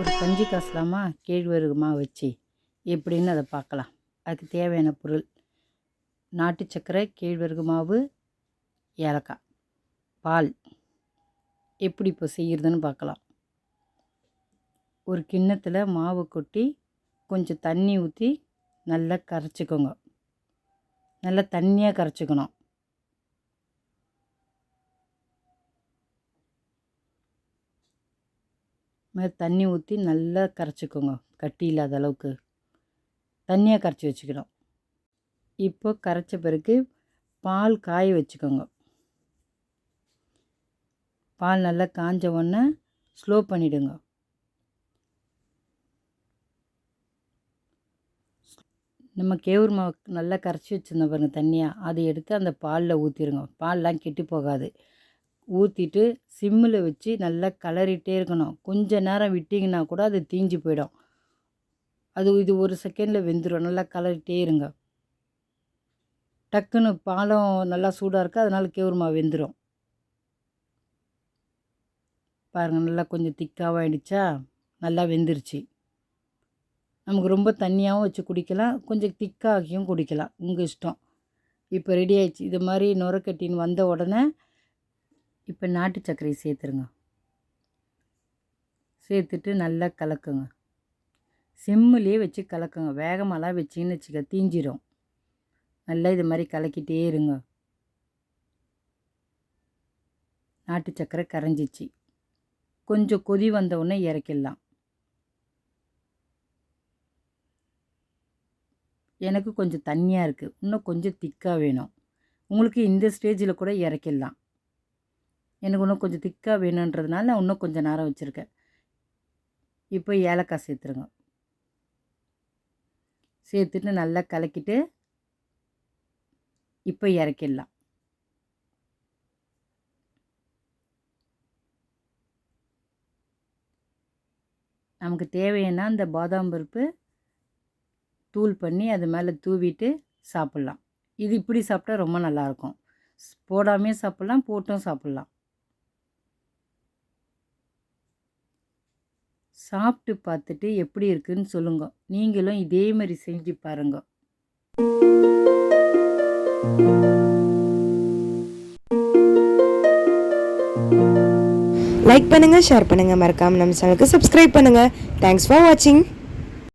ஒரு கஞ்சி காசலாமா கேழ்வரகு மாவு வச்சு எப்படின்னு அதை பார்க்கலாம். அதுக்கு தேவையான பொருள்: நாட்டு சர்க்கரை, கேழ்வரகு மாவு, ஏலக்காய், பால். எப்படி இப்போ செய்கிறதுன்னு பார்க்கலாம். ஒரு கிண்ணத்தில் மாவு கொட்டி கொஞ்சம் தண்ணி ஊற்றி நல்லா கரைச்சிக்கோங்க. நல்லா தண்ணியாக கரைச்சிக்கணும். தண்ணி ஊற்றி நல்லா கரைச்சிக்கோங்க. கட்டி இல்லாத அளவுக்கு தண்ணியாக கரைச்சி வச்சுக்கணும். இப்போ கரைச்ச பிறகு பால் காய வச்சுக்கோங்க. பால் நல்லா காஞ்ச உடனே ஸ்லோ பண்ணிவிடுங்க. நம்ம கேவுரு மாவு நல்லா கரைச்சி வச்சுருந்தோம் பாருங்கள் தண்ணியாக, அதை எடுத்து அந்த பாலில் ஊற்றிடுங்க. பால்லாம் கெட்டு போகாது. ஊற்றிட்டு சிம்மில் வச்சு நல்லா கிளறிட்டே இருக்கணும். கொஞ்ச நேரம் விட்டிங்கன்னா கூட அது தீஞ்சு போயிடும். இது ஒரு செகண்டில் வெந்துடும். நல்லா கிளறிட்டே இருங்க. டக்குன்னு பாலும் நல்லா சூடாக இருக்குது, அதனால் கேவுரு மாவு வெந்துடும். பாருங்கள், நல்லா கொஞ்சம் திக்காகவும் ஆகிடுச்சா, நல்லா வெந்துருச்சு. நமக்கு ரொம்ப தண்ணியாகவும் வச்சு குடிக்கலாம், கொஞ்சம் திக்காகியும் குடிக்கலாம், உங்கள் இஷ்டம். இப்போ ரெடி ஆகிடுச்சு. இது மாதிரி நுரக்கட்டின்னு வந்த உடனே இப்போ நாட்டு சர்க்கரையை சேர்த்துருங்க. சேர்த்துட்டு நல்லா கலக்குங்க. சிம்மிலே வச்சு கலக்குங்க. வேகமெல்லாம் வச்சிங்கன்னு வச்சுக்க தீஞ்சிடும். நல்லா இது மாதிரி கலக்கிட்டே இருங்க. நாட்டு சர்க்கரை கரைஞ்சிச்சு. கொஞ்சம் கொதி வந்த உடனே இறக்கிடலாம். எனக்கு கொஞ்சம் தண்ணியாக இருக்குது, இன்னும் கொஞ்சம் திக்காக வேணும். உங்களுக்கு இந்த ஸ்டேஜில் கூட இறக்கிடலாம். எனக்கு இன்னும் கொஞ்சம் திக்காக வேணுன்றதுனால நான் இன்னும் கொஞ்சம் நேரம் வச்சுருக்கேன். இப்போ ஏலக்காய் சேர்த்துருங்க. சேர்த்துட்டு நல்லா கலக்கிட்டு இப்போ இறக்கிடலாம். நமக்கு தேவைன்னா இந்த பாதாம் பருப்பு தூள் பண்ணி அது மேலே தூவிட்டு சாப்பிட்லாம். இது இப்படி சாப்பிட்டா ரொம்ப நல்லாயிருக்கும். போடாமே சாப்பிட்லாம், போட்டும் சாப்பிட்லாம். சாப்பிட்டு பார்த்துட்டு எப்படி இருக்குன்னு சொல்லுங்க. நீங்களும் இதே மாதிரி செஞ்சு பாருங்க. லைக் பண்ணுங்க, ஷேர் பண்ணுங்க, மறக்காம நம்ம சேனலுக்கு சப்ஸ்கிரைப் பண்ணுங்க. தேங்க்ஸ் ஃபார் வாட்சிங்.